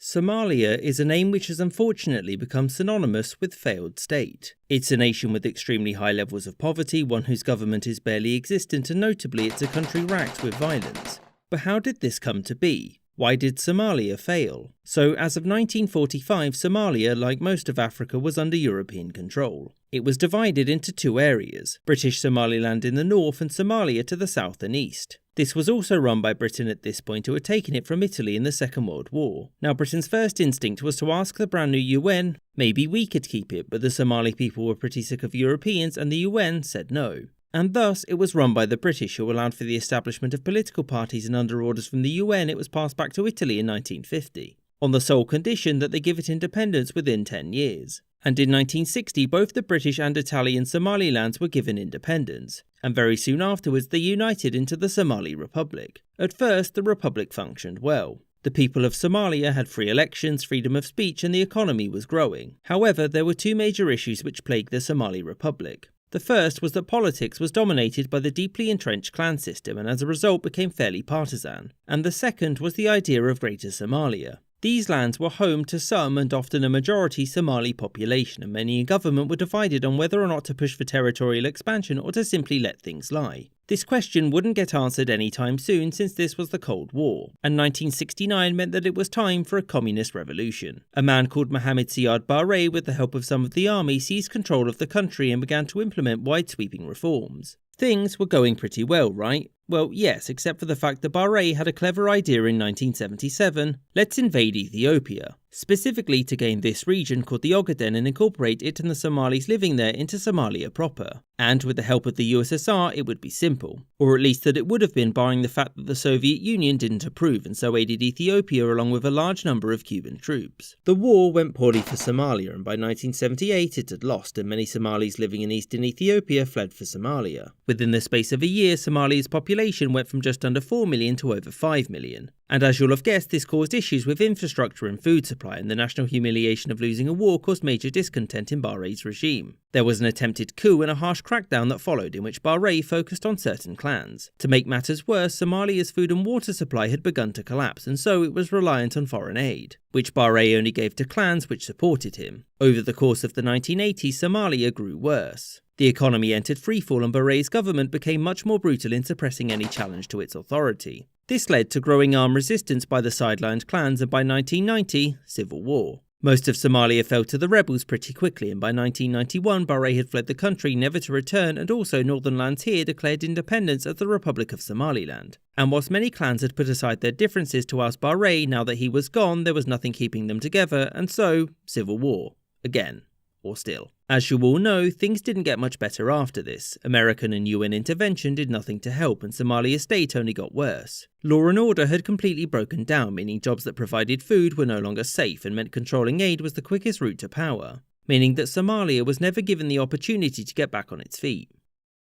Somalia is a name which has unfortunately become synonymous with failed state. It's a nation with extremely high levels of poverty, one whose government is barely existent, and notably it's a country racked with violence. But how did this come to be? Why did Somalia fail? So, as of 1945, Somalia, like most of Africa, was under European control. It was divided into two areas, British Somaliland in the north and Somalia to the south and east. This was also run by Britain at this point, who had taken it from Italy in the Second World War. Now, Britain's first instinct was to ask the brand new UN, maybe we could keep it, but the Somali people were pretty sick of Europeans and the UN said no. And thus, it was run by the British, who allowed for the establishment of political parties, and under orders from the UN it was passed back to Italy in 1950, on the sole condition that they give it independence within 10 years. And in 1960, both the British and Italian Somalilands were given independence, and very soon afterwards they united into the Somali Republic. At first, the Republic functioned well. The people of Somalia had free elections, freedom of speech, and the economy was growing. However, there were two major issues which plagued the Somali Republic. The first was that politics was dominated by the deeply entrenched clan system and as a result became fairly partisan. And the second was the idea of Greater Somalia. These lands were home to some and often a majority Somali population, and many in government were divided on whether or not to push for territorial expansion or to simply let things lie. This question wouldn't get answered anytime soon, since this was the Cold War, and 1969 meant that it was time for a communist revolution. A man called Mohammed Siad Barre, with the help of some of the army, seized control of the country and began to implement wide-sweeping reforms. Things were going pretty well, right? Well, yes, except for the fact that Barre had a clever idea in 1977, let's invade Ethiopia, specifically to gain this region called the Ogaden and incorporate it and the Somalis living there into Somalia proper. And with the help of the USSR, it would be simple. Or at least that it would have been, barring the fact that the Soviet Union didn't approve and so aided Ethiopia along with a large number of Cuban troops. The war went poorly for Somalia, and by 1978 it had lost, and many Somalis living in eastern Ethiopia fled for Somalia. Within the space of a year, Somalia's population went from just under 4 million to over 5 million. And as you'll have guessed, this caused issues with infrastructure and food supply, and the national humiliation of losing a war caused major discontent in Barre's regime. There was an attempted coup and a harsh crackdown that followed, in which Barre focused on certain clans. To make matters worse, Somalia's food and water supply had begun to collapse, and so it was reliant on foreign aid, which Barre only gave to clans which supported him. Over the course of the 1980s, Somalia grew worse. The economy entered freefall, and Barre's government became much more brutal in suppressing any challenge to its authority. This led to growing armed resistance by the sidelined clans, and by 1990, civil war. Most of Somalia fell to the rebels pretty quickly, and by 1991 Barre had fled the country, never to return, and also northern lands here declared independence as the Republic of Somaliland. And whilst many clans had put aside their differences to oust Barre, now that he was gone there was nothing keeping them together, and so, civil war. Again. Or still. As you all know, things didn't get much better after this. American and UN intervention did nothing to help, and Somalia's state only got worse. Law and order had completely broken down, meaning jobs that provided food were no longer safe and meant controlling aid was the quickest route to power, meaning that Somalia was never given the opportunity to get back on its feet.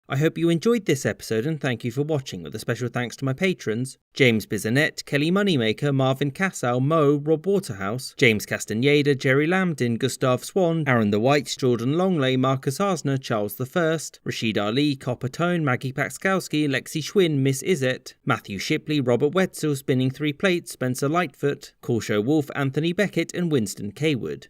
I hope you enjoyed this episode, and thank you for watching, with a special thanks to my patrons: James Bizanet, Kelly Moneymaker, Marvin Cassow, Mo, Rob Waterhouse, James Castaneda, Jerry Lambdin, Gustav Swan, Aaron the White, Jordan Longley, Marcus Arsner, Charles I, Rashid Ali, Copper Tone, Maggie Paxkowski, Lexi Schwinn, Miss Izet, Matthew Shipley, Robert Wetzel, Spinning Three Plates, Spencer Lightfoot, Corshow Wolf, Anthony Beckett, and Winston Kaywood.